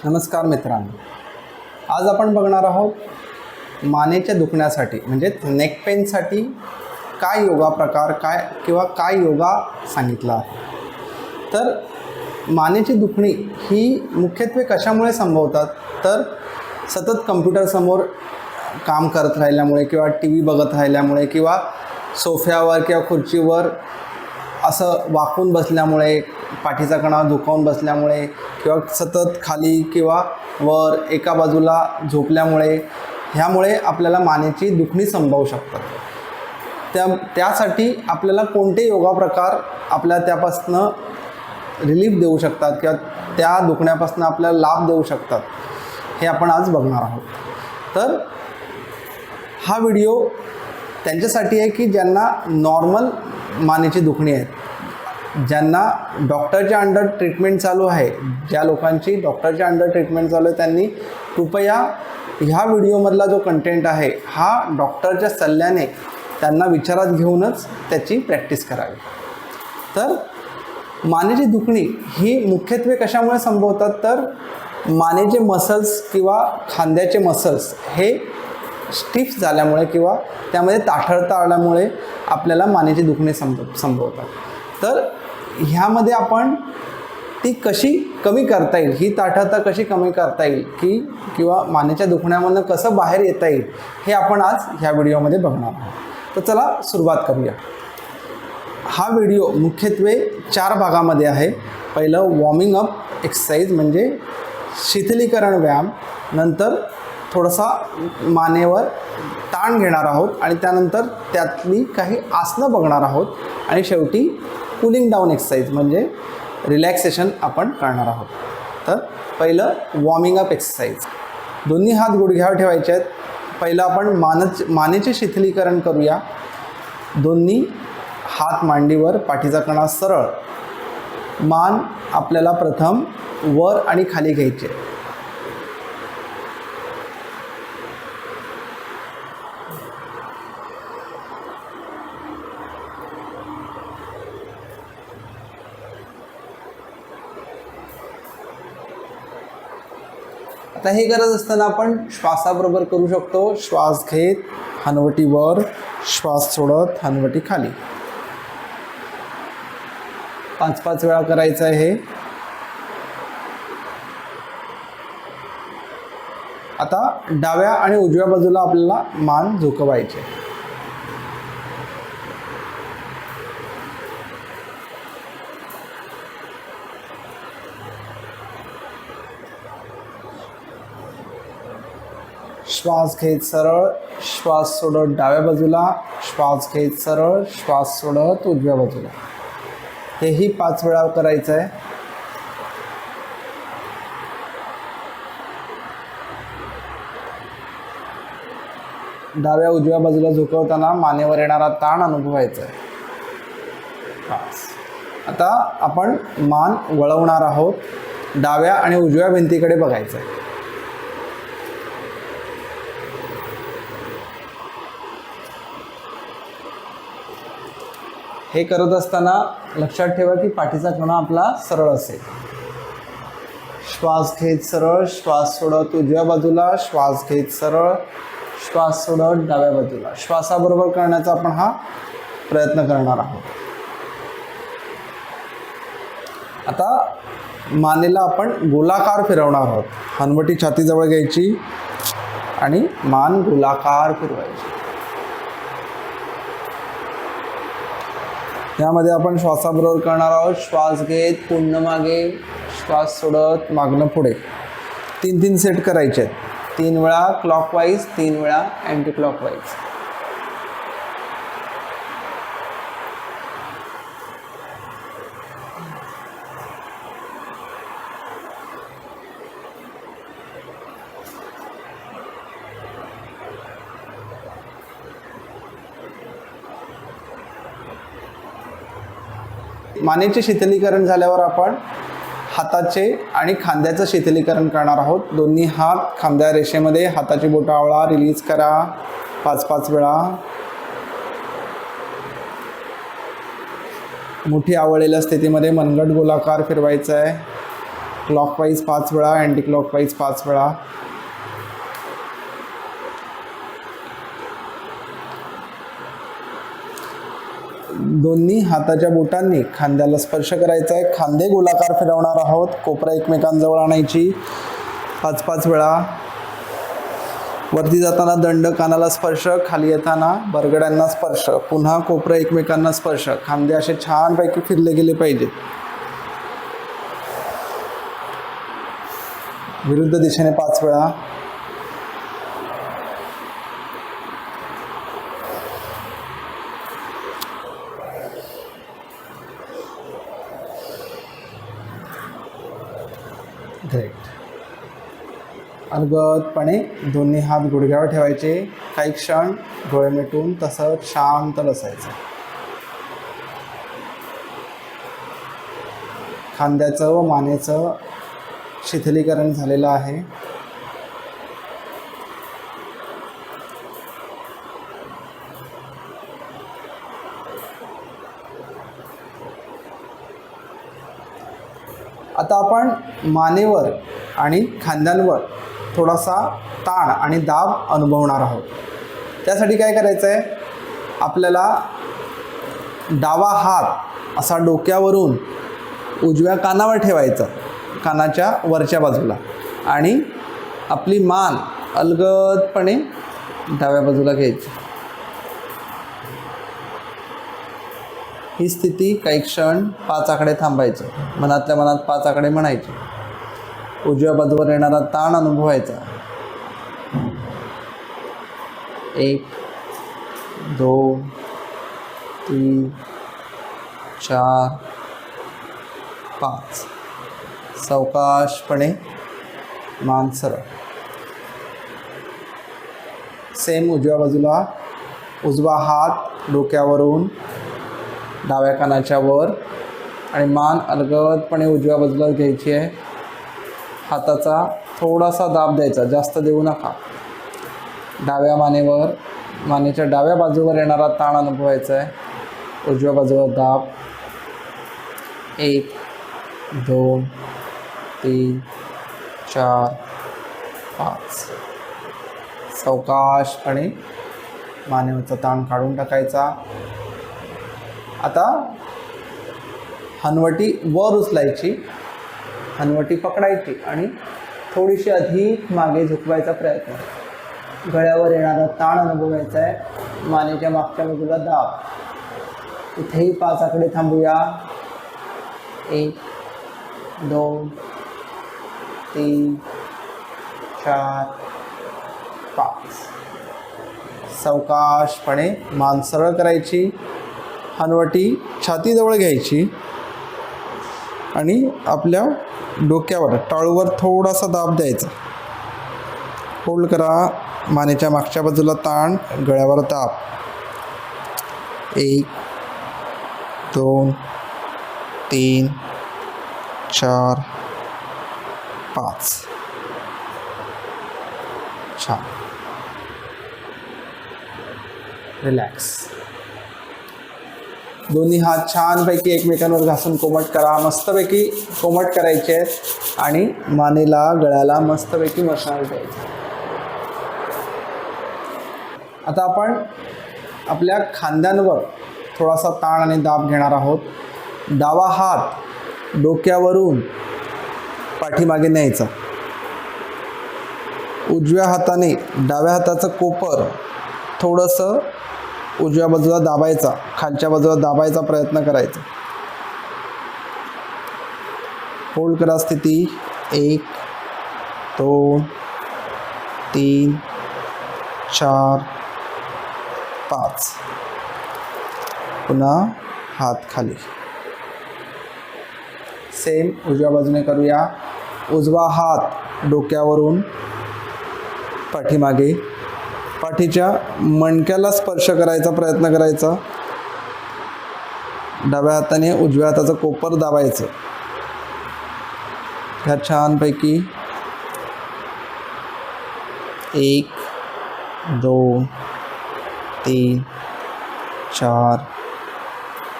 नमस्कार मित्रांनो, आज आपण बघणार आहोत मानेच्या दुखण्यासाठी म्हणजे नेक पेनसाठी काय योगा प्रकार काय योगा सांगितला आहे. तर मानेची दुखणी ही मुख्यत्वे कशामुळे संभवतात तर सतत कम्प्युटरसमोर काम करत राहिल्यामुळे किंवा टी व्ही बघत राहिल्यामुळे किंवा सोफ्यावर किंवा खुर्चीवर असं वाकून बसल्यामुळे, पाठीचा कणा झुकावून बसल्यामुळे किंवा सतत खाली किंवा वर एका बाजूला झोपल्यामुळे ह्यामुळे आपल्याला मानेची दुखणी संभवू शकतात. त्यासाठी आपल्याला कोणते योगा प्रकार आपल्याला त्यापासनं रिलीफ देऊ शकतात किंवा त्या दुखण्यापासून आपल्याला लाभ देऊ शकतात हे आपण आज बघणार आहोत. तर हा व्हिडिओ त्यांच्यासाठी आहे की ज्यांना नॉर्मल मानेची दुखणी आहे, ज्यांना डॉक्टरच्या अंडर ट्रीटमेंट चालू आहे, ज्या लोकांची डॉक्टरच्या अंडर ट्रीटमेंट चालू आहे त्यांनी कृपया ह्या व्हिडिओमधला जो कंटेंट आहे हा डॉक्टरच्या सल्ल्याने त्यांना विचारात घेऊनच त्याची प्रॅक्टिस करावी. तर मानेची दुखणी ही मुख्यत्वे कशामुळे संभवतात तर मानेचे मसल्स किंवा खांद्याचे मसल्स हे स्टिफ झाल्यामुळे किंवा त्यामध्ये ताठरता आल्यामुळे आपल्याला मानेची दुखणी संभवतात. तर ह्यामध्ये आपण ती कशी कमी करता येईल, ही ताठरता कशी कमी करता येईल किंवा मानेच्या दुखण्यामधून कसं बाहेर येता येईल हे आपण आज ह्या व्हिडिओमध्ये बघणार आहोत. तर चला सुरुवात करूया. हा व्हिडिओ मुख्यत्वे 4 भागामध्ये आहे. पहिलं वॉर्मिंग अप एक्सरसाइज म्हणजे शिथिलीकरण व्यायाम, नंतर थोडासा मानेवर ताण घेणार आहोत आणि त्यानंतर त्यातली काही आसनं बघणार आहोत आणि शेवटी कूलिंग डाऊन एक्सरसाइज म्हणजे रिलॅक्सेशन आपण करणार आहोत. तर पहिलं वॉर्मिंग अप एक्सरसाइज. दोन्ही हात गुडघ्यावर ठेवायचे आहेत. पहिलं आपण मानेचे शिथिलीकरण करूया. दोन्ही हात मांडीवर, पाठीचा कणा सरळ, मान आपल्याला प्रथम वर आणि खाली घ्यायचे. आता हे करत असताना आपण श्वासाबरोबर करू शकतो. श्वास घेत हनवटी वर, श्वास सोडत हनवटी खाली. 5-5 वेळा करायचं आहे हे. आता डाव्या आणि उजव्या बाजूला आपल्याला मान झुकवायचे. श्वास घेत सरळ, श्वास सोडत डाव्या बाजूला, श्वास घेत सरळ, श्वास सोडत उजव्या बाजूला. हेही 5 वेळा करायचं आहे. डाव्या उजव्या बाजूला झुकवताना मानेवर येणारा ताण अनुभवायचा आहे. आता आपण मान वळवणार आहोत. डाव्या आणि उजव्या भिंतीकडे बघायचं आहे. हे करत असताना लक्षात ठेवा की पाठीचा कणा आपला सरळ असेल. श्वास घेत सरळ, श्वास सोडत उजव्या बाजूला, श्वास घेत सरळ, श्वास सोडत डाव्या बाजूला. श्वासाबरोबर करण्याचा आपण हा प्रयत्न करणार आहोत. आता मानेला आपण गोलाकार फिरवणार आहोत. हनवटी छातीजवळ घ्यायची आणि मान गोलाकार फिरवायची. यामध्ये आपण श्वासाबरोबर करणार आहोत. श्वास घेत पुन्हा मागे, श्वास सोडत मागणं पुढे. 3-3 सेट करायचे आहेत. 3 वेळा क्लॉकवाईज, 3 वेळा अँटी क्लॉकवाईज. मानेचे शिथिलीकरण झाल्यावर आपण हाताचे आणि खांद्याचं शिथिलीकरण करणार आहोत. दोन्ही हात खांद्या रेषेमध्ये, हाताची बोटं आवळा, रिलीज करा 5-5 वेळा. मुठी आवळलेल्या स्थितीमध्ये मनगट गोलाकार फिरवायचा आहे. क्लॉकवाईज 5 वेळा, अँटी क्लॉकवाईज 5 वेळा. दोन्ही हाताच्या बोटांनी खांद्याला स्पर्श करायचा आहे. खांदे गोलाकार फिरवणार आहोत. कोपरा एकमेकांजवळ आणायची 5-5 वेळा. वरती जाताना दंड कानाला स्पर्श, खाली येताना बरगड्यांना स्पर्श, पुन्हा कोपरा एकमेकांना स्पर्श. खांदे असे छानपैकी फिरले गेले पाहिजे. विरुद्ध दिशेने 5 वेळा. ग्रेट. अलगदपणे दोन्ही हात गुडघ्यावर ठेवायचे. काही क्षण डोळे मिटून तसंच शांत बसायचं. खांद्याचं व मानेचं शिथिलीकरण झालेलं आहे. आता आपण मानेवर आणि खांद्यांवर थोडासा ताण आणि दाब अनुभवणार आहोत. त्यासाठी काय करायचं आहे, आपल्याला डावा हात असा डोक्यावरून उजव्या कानावर ठेवायचा, कानाच्या वरच्या बाजूला, आणि आपली मान अलगदपणे डाव्या बाजूला घ्यायची. ही स्थिती काही क्षण 5 आकडे थांबायचं. मनातल्या मनात 5 आकडे म्हणायचे. उजव्या बाजूवर येणारा ताण अनुभवायचा. 1 2 3 4 5. सावकाशपणे मान सरळ. सेम उजव्या बाजूला. उजवा हात डोक्यावरून डाव्या कानाच्या वर आणि मान अलगदपणे उजव्या बाजूला घ्यायची आहे. हाताचा थोडासा दाब द्यायचा, जास्त देऊ नका. डाव्या मानेवर, मानेच्या डाव्या बाजूवर येणारा ताण अनुभवायचा आहे. उजव्या बाजूवर दाब. 1 2 3 4 5. सावकाशपणे मानेवरचा ताण काढून टाकायचा. आता हनवटी वर उचलायची, हनवटी पकडायची आणि थोडीशी अधिक मागे झुकवायचा प्रयत्न. गळ्यावर येणारा ताण अनुभवायचा आहे. मानेच्या मागच्या बाजूला दाब. इथेही 5 आकडे थांबूया. 1 2 3 4 5. सावकाशपणे मान सरळ करायची. हनवटी छातीजवळ घ्यायची आणि आपल्या डोक्यावर, टाळूवर थोडासा दाब द्यायचा. होल्ड करा. मानेच्या मागच्या बाजूला ताण, गळ्यावर दाब. 1 2 3 4 5. छान. रिलॅक्स. दोन्ही हात छानपैकी एकमेकांवर घासून कोमट करा. मस्तपैकी कोमट करायचे आहेत आणि मानेला, गळ्याला मस्तपैकी मसाज द्यायचा. आता आपण आपल्या खांद्यांवर थोडासा ताण आणि दाब घेणार आहोत. डावा हात डोक्यावरून पाठीमागे न्यायचा. उजव्या हाताने डाव्या हाताचं कोपर थोडंसं उजव्या बाजूला दाबायचा, खालच्या बाजूला दाबायचा प्रयत्न करायचा. होल्ड करा स्थिती. 1 2 3 4 5. पुन्हा हात खाली. सेम उजव्या बाजूने करूया. उजवा हात डोक्यावरून पाठीमागे, पाठीच्या मणक्याला स्पर्श करायचा प्रयत्न करायचा. डाव्या हाताने उजव्या हाताचं कोपर दाबायचं. ह्या छानपैकी 1 2 3 4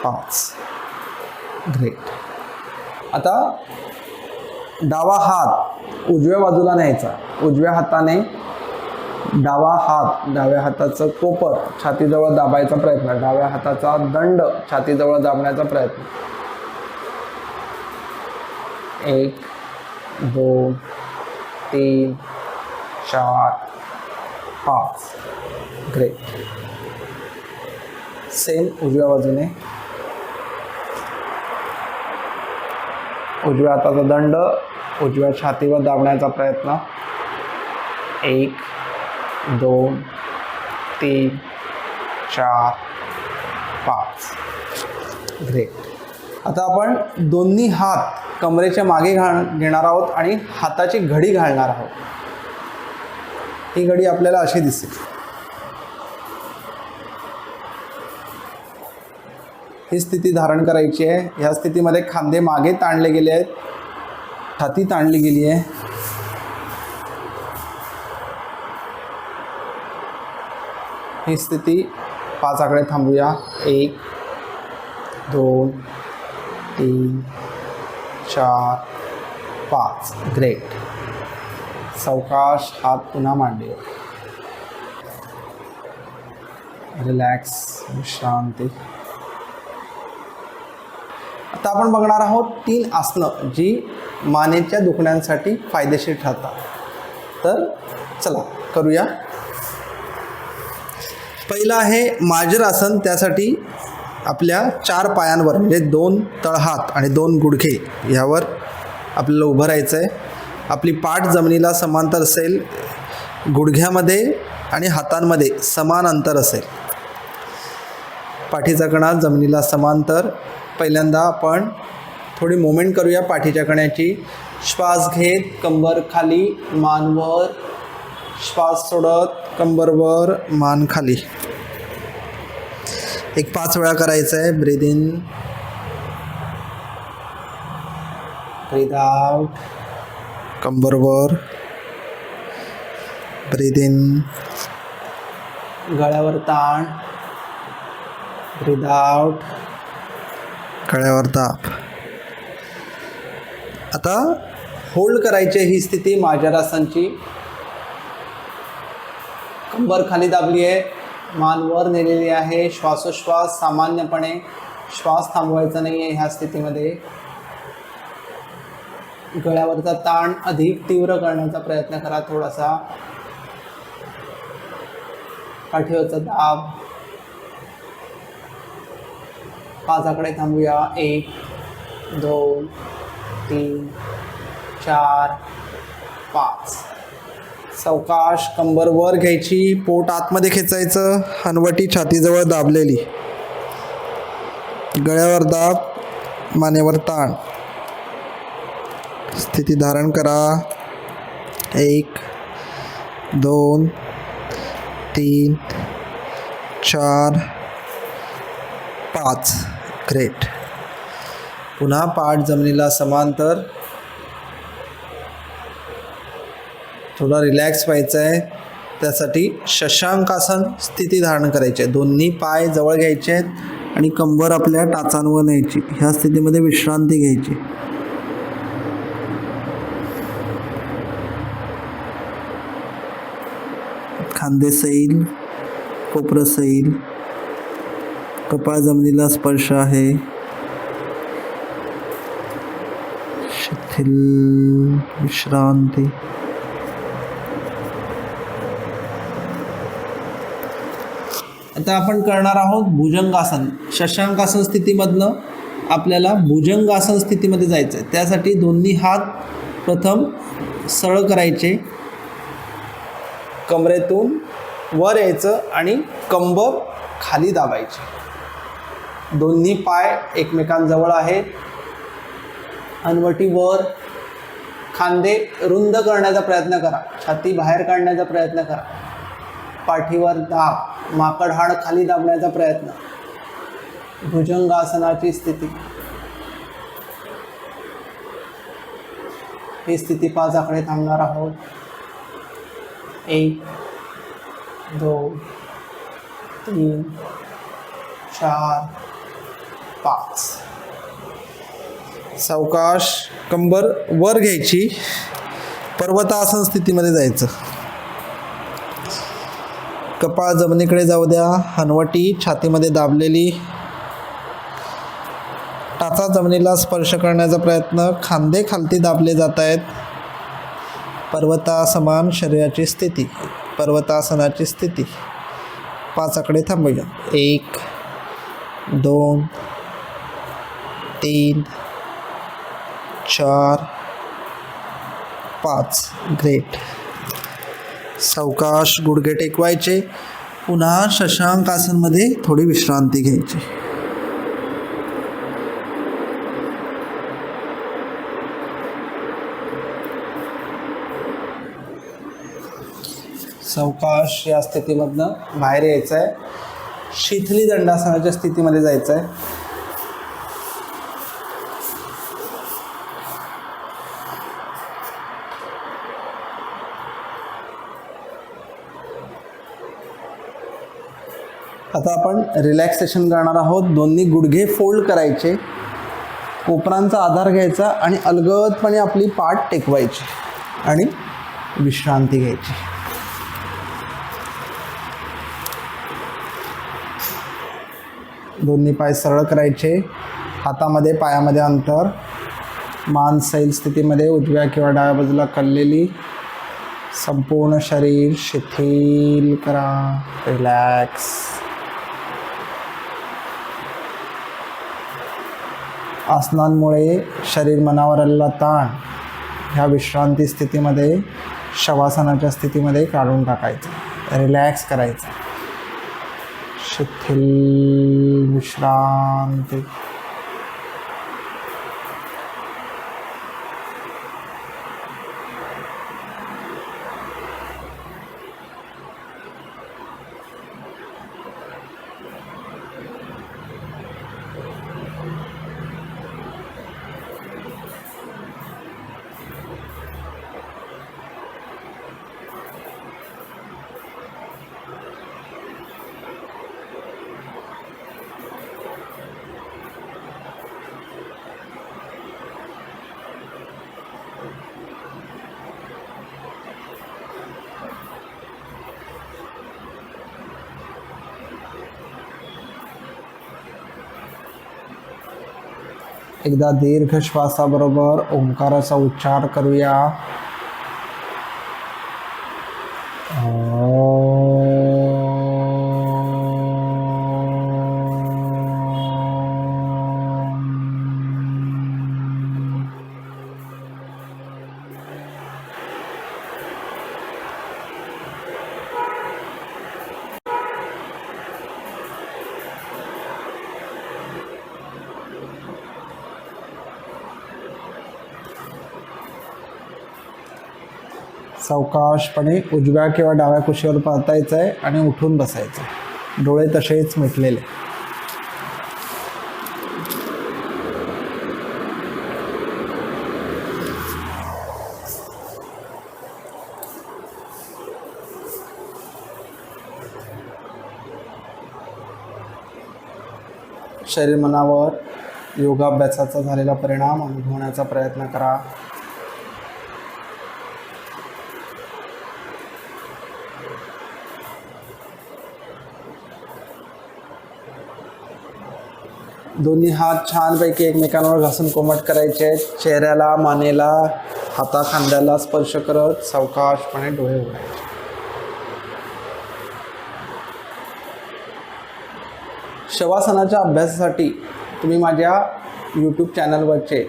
5. ग्रेट. आता डावा हात उजव्या बाजूला न्यायचा, उजव्या हाताने डावा हात, डाव्या हाताचं कोपर छातीजवळ दाबायचा प्रयत्न, डाव्या हाताचा दंड छातीजवळ दाबण्याचा प्रयत्न. 1 2 3 4 5. ग्रेट. सेम उजव्या बाजूने, उजव्या हाताचा दंड उजव्या छातीवर दाबण्याचा प्रयत्न. 1 2 3 4 5. ग्रेट. आता आपण दोन्ही हात कमरेच्या मागे घेणार आहोत आणि हाताची घडी घालणार आहोत. ही घडी आपल्याला अशी दिसेल. ही स्थिती धारण करायची आहे. ह्या स्थितीमध्ये खांदे मागे ताणले गेले आहेत, छाती ताणली गेली आहे. ही स्थिती 5 आकडे थांबूया. 1 2 3 4 5. ग्रेट. सावकाश हात पुन्हा मांडीवर. रिलॅक्स, विश्रांती. आता आपण बघणार आहोत 3 आसनं जी मानेच्या दुखण्यांसाठी फायदेशीर ठरतात. तर चला करूया. पहिलं आहे मार्जर आसन. त्यासाठी आपल्या 4 पायांवर म्हणजे 2 तळहात आणि 2 गुडघे यावर आपल्याला उभं राहायचं आहे. आपली पाठ जमिनीला समांतर असेल, गुडघ्यामध्ये आणि हातांमध्ये समान अंतर असेल. पाठीचा कणा जमिनीला समांतर. पहिल्यांदा आपण थोडी मोमेंट करूया पाठीच्या कण्याची. श्वास घेत कंबर खाली, मान वर. श्वास सोडत कंबर वर, मान खाली. एक 5 वेळा करायचं आहे. Breathe in, breathe out. कंबर वर, ब्रीद इन. गळ्यावर ताण, ब्रीद आउट. गळ्यावर दाब. आता होल्ड करायची ही स्थिती मार्जरासनची. कंबर खाली दाबली आहे, मान वर नेलेली आहे. श्वासोश्वास सामान्यपणे, श्वास थांबवायचा नाही आहे ह्या स्थितीमध्ये. गळ्यावरचा ताण अधिक तीव्र करण्याचा प्रयत्न करा थोडासा. पाठीवरचा दाब. 5 आकडे थांबूया. 1 2 3 4 5. सावकाश कंबर वर घ्यायची, पोट आतमध्ये खेचायचं, हनवटी छातीजवळ दाबलेली. गळ्यावर दाब, मानेवर ताण. स्थिती धारण करा. 1 2 3 4 5. ग्रेट. पुन्हा पाठ जमिनीला समांतर. थोडा रिलॅक्स व्हायचं आहे. त्यासाठी शशांकासन स्थिती धारण करायची आहे. दोन्ही पाय जवळ घ्यायचे आहेत आणि कंबर आपल्या टाचांवर न्यायची. ह्या स्थितीमध्ये विश्रांती घ्यायची. खांदे सैल, कोपरं सैल. कपाळ जमिनीला स्पर्श आहे. शिथिल, विश्रांती. आता आपण करणार आहोत भुजंगासन. शशांकासन स्थितीमधनं आपल्याला भुजंगासन स्थितीमध्ये जायचं आहे. त्यासाठी दोन्ही हात प्रथम सरळ करायचे, कमरेतून वर यायचं आणि कंबर खाली दाबायची. दोन्ही पाय एकमेकांजवळ आहेत. हनवटी वर. खांदे रुंद करण्याचा प्रयत्न करा, छाती बाहेर काढण्याचा प्रयत्न करा. पाठीवर दाब, माकड हाड खाली दाबण्याचा प्रयत्न. भुजंगासनाची स्थिती. ही स्थिती 5 आकडे थांबणार आहोत. 1 2 3 4 5. सावकाश कंबर वर घ्यायची, पर्वतासन स्थितीमध्ये जायचं. कपाळ जमिनीकडे जाऊ द्या, हनवटी छातीमध्ये दाबलेली, टाचा जमिनीला स्पर्श करण्याचा प्रयत्न, खांदे खालती दाबले जात आहेत. पर्वतासमान शरीराची स्थिती, पर्वतासनाची स्थिती. 5 आकडे थांबूया. 1 2 3 4 5. ग्रेट. सावकाश गुडघे टेकवायचे. पुन्हा शशांक आसनमध्ये थोडी विश्रांती घ्यायची. सावकाश या स्थितीमधनं बाहेर यायचं आहे. शिथिली दंडासनाच्या स्थितीमध्ये जायचं आहे. आता आपण रिलॅक्सेशन करणार आहोत. दोन्ही गुडघे फोल्ड करायचे, कोपरांचा आधार घ्यायचा आणि अलगदपणे आपली पाठ टेकवायची आणि विश्रांती घ्यायची. दोन्ही पाय सरळ करायचे, हातामध्ये पायामध्ये अंतर, मान सैल स्थितीमध्ये उजव्या किंवा डाव्या बाजूला कललेली. संपूर्ण शरीर शिथिल करा, रिलॅक्स. आसनांमुळे शरीर मनावर आलेला ताण ह्या विश्रांती स्थितीमध्ये, शवासनाच्या स्थितीमध्ये काढून टाकायचं, रिलॅक्स करायचं. शिथिल विश्रांती. एकदा दीर्घ श्वासाबरोबर ओंकाराचा उच्चार करूया. सावकाशपणे उजव्या किंवा डाव्या कुशीवर पातायचं आहे आणि उठून बसायचं. डोळे तसेच मिटलेले. शरीर मनावर योगाभ्यासाचा झालेला परिणाम अनुभवण्याचा प्रयत्न करा. दोन्ही हात छानपैकी एकमेकांवर घासून कोमट करायचे. चेहऱ्याला, मानेला, हाताखांद्याला स्पर्श करत सावकाशपणे डोळे उघडायचे. शवासनाच्या अभ्यासासाठी तुम्ही माझ्या यूट्यूब चॅनलवरचे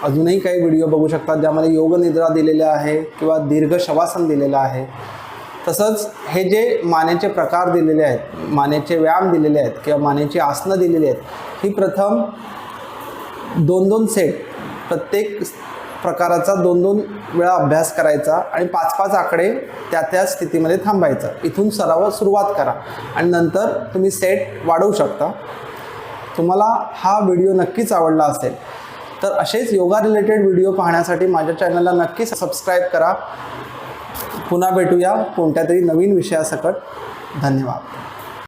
अजूनही काही व्हिडिओ बघू शकता, ज्यामध्ये योग निद्रा दिलेल्या आहे किंवा दीर्घ शवासन दिलेलं आहे. तसंच हे जे मानेचे प्रकार दिलेले आहेत, मानेचे व्यायाम दिलेले आहेत किंवा मानेची आसनं दिलेली आहेत, ही प्रथम 2-2 सेट, प्रत्येक प्रकाराचा 2-2 वेळा अभ्यास करायचा आणि 5-5 आकडे त्या स्थितीमध्ये थांबायचं. इथून सराव सुरुवात करा आणि नंतर तुम्ही सेट वाढवू शकता. तुम्हाला हा व्हिडिओ नक्कीच आवडला असेल तर असेच योगा रिलेटेड व्हिडिओ पाहण्यासाठी माझ्या चॅनलला नक्कीच सबस्क्राईब करा. पुन्हा भेटूया कोणत्या तरी नवीन विषयासकट. धन्यवाद.